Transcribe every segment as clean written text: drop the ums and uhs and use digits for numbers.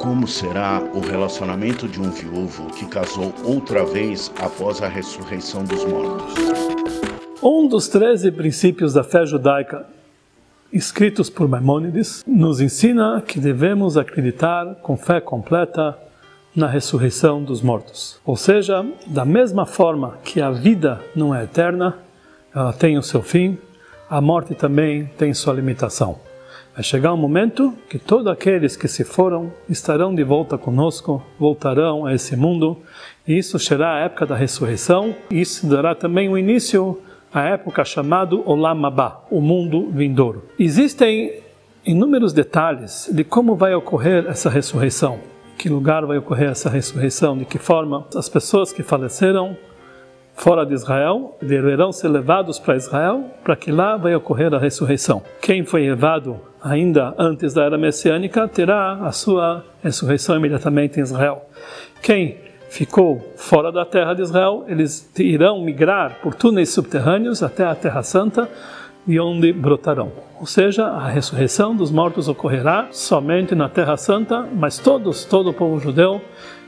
Como será o relacionamento de um viúvo que casou outra vez após a ressurreição dos mortos? Um dos 13 princípios da fé judaica, escritos por Maimônides, nos ensina que devemos acreditar com fé completa na ressurreição dos mortos. Ou seja, da mesma forma que a vida não é eterna, ela tem o seu fim, a morte também tem sua limitação. Vai chegar um momento que todos aqueles que se foram estarão de volta conosco, voltarão a esse mundo, e isso será a época da ressurreição, e isso dará também o início à época chamada Olam Haba, o mundo vindouro. Existem inúmeros detalhes de como vai ocorrer essa ressurreição, que lugar vai ocorrer essa ressurreição, de que forma as pessoas que faleceram fora de Israel deverão ser levados para Israel, para que lá vai ocorrer a ressurreição. Quem foi levado ainda antes da era messiânica terá a sua ressurreição imediatamente em Israel. Quem ficou fora da terra de Israel, eles irão migrar por túneis subterrâneos até a Terra Santa, de onde brotarão. Ou seja, a ressurreição dos mortos ocorrerá somente na Terra Santa, mas todo o povo judeu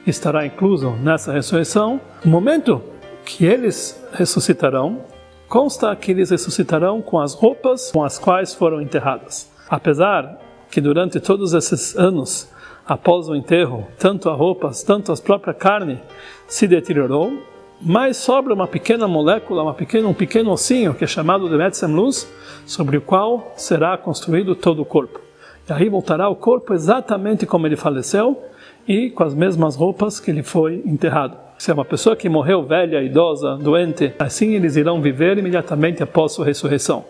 estará incluso nessa ressurreição. No momento que eles ressuscitarão, consta que eles ressuscitarão com as roupas com as quais foram enterradas. Apesar que durante todos esses anos, após o enterro, tanto as roupas, tanto a própria carne se deteriorou, mas sobra uma pequena molécula, um pequeno ossinho, que é chamado de Metzem Luz, sobre o qual será construído todo o corpo. E aí voltará o corpo exatamente como ele faleceu e com as mesmas roupas que ele foi enterrado. Se é uma pessoa que morreu velha, idosa, doente, assim eles irão viver imediatamente após sua ressurreição.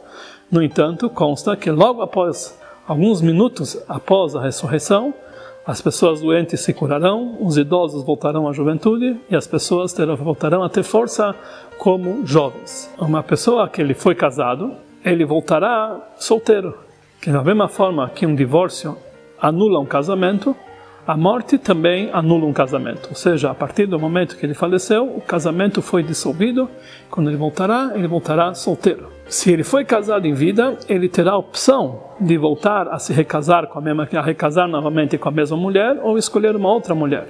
No entanto, consta que logo após, alguns minutos após a ressurreição, as pessoas doentes se curarão, os idosos voltarão à juventude e as pessoas voltarão a ter força como jovens. Uma pessoa que ele foi casado, ele voltará solteiro. Que da mesma forma que um divórcio anula um casamento, a morte também anula um casamento. Ou seja, a partir do momento que ele faleceu, o casamento foi dissolvido. Quando ele voltará solteiro. Se ele foi casado em vida, ele terá a opção de voltar a se recasar novamente com a mesma mulher ou escolher uma outra mulher.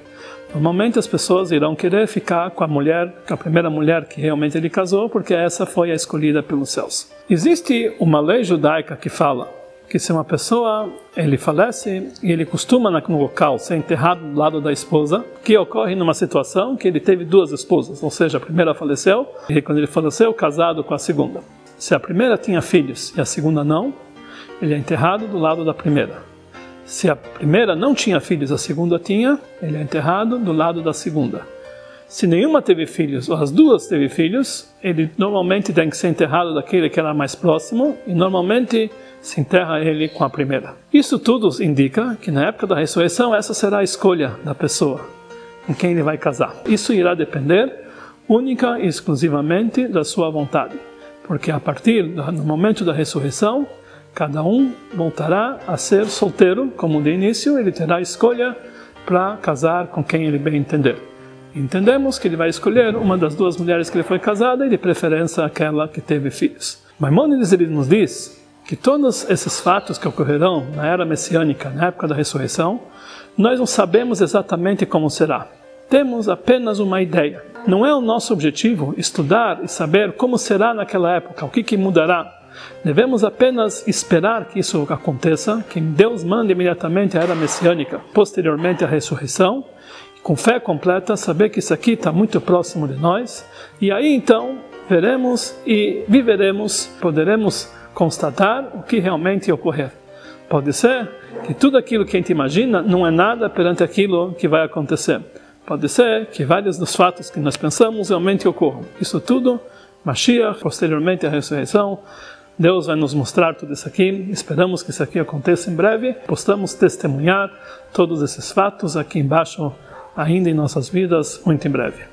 Normalmente as pessoas irão querer ficar com a primeira mulher que realmente ele casou, porque essa foi a escolhida pelos céus. Existe uma lei judaica que fala que se uma pessoa ele falece e ele costuma no local ser enterrado do lado da esposa, que ocorre numa situação que ele teve duas esposas, ou seja, a primeira faleceu e quando ele faleceu, casado com a segunda. Se a primeira tinha filhos e a segunda não, ele é enterrado do lado da primeira. Se a primeira não tinha filhos e a segunda tinha, ele é enterrado do lado da segunda. Se nenhuma teve filhos ou as duas teve filhos, ele normalmente tem que ser enterrado daquele que era mais próximo e normalmente se enterra ele com a primeira. Isso tudo indica que na época da ressurreição essa será a escolha da pessoa com quem ele vai casar. Isso irá depender única e exclusivamente da sua vontade, porque a partir do momento da ressurreição, cada um voltará a ser solteiro, como de início, ele terá a escolha para casar com quem ele bem entender. Entendemos que ele vai escolher uma das duas mulheres que ele foi casado e de preferência aquela que teve filhos. Maimônides ele nos diz que todos esses fatos que ocorrerão na era messiânica, na época da ressurreição, nós não sabemos exatamente como será. Temos apenas uma ideia. Não é o nosso objetivo estudar e saber como será naquela época, o que mudará. Devemos apenas esperar que isso aconteça, que Deus mande imediatamente a era messiânica, posteriormente a ressurreição, com fé completa, saber que isso aqui está muito próximo de nós, e aí então veremos e viveremos, poderemos constatar o que realmente ocorrer. Pode ser que tudo aquilo que a gente imagina não é nada perante aquilo que vai acontecer. Pode ser que vários dos fatos que nós pensamos realmente ocorram. Isso tudo, Mashiach, posteriormente a ressurreição, Deus vai nos mostrar tudo isso aqui. Esperamos que isso aqui aconteça em breve. Possamos testemunhar todos esses fatos aqui embaixo, ainda em nossas vidas, muito em breve.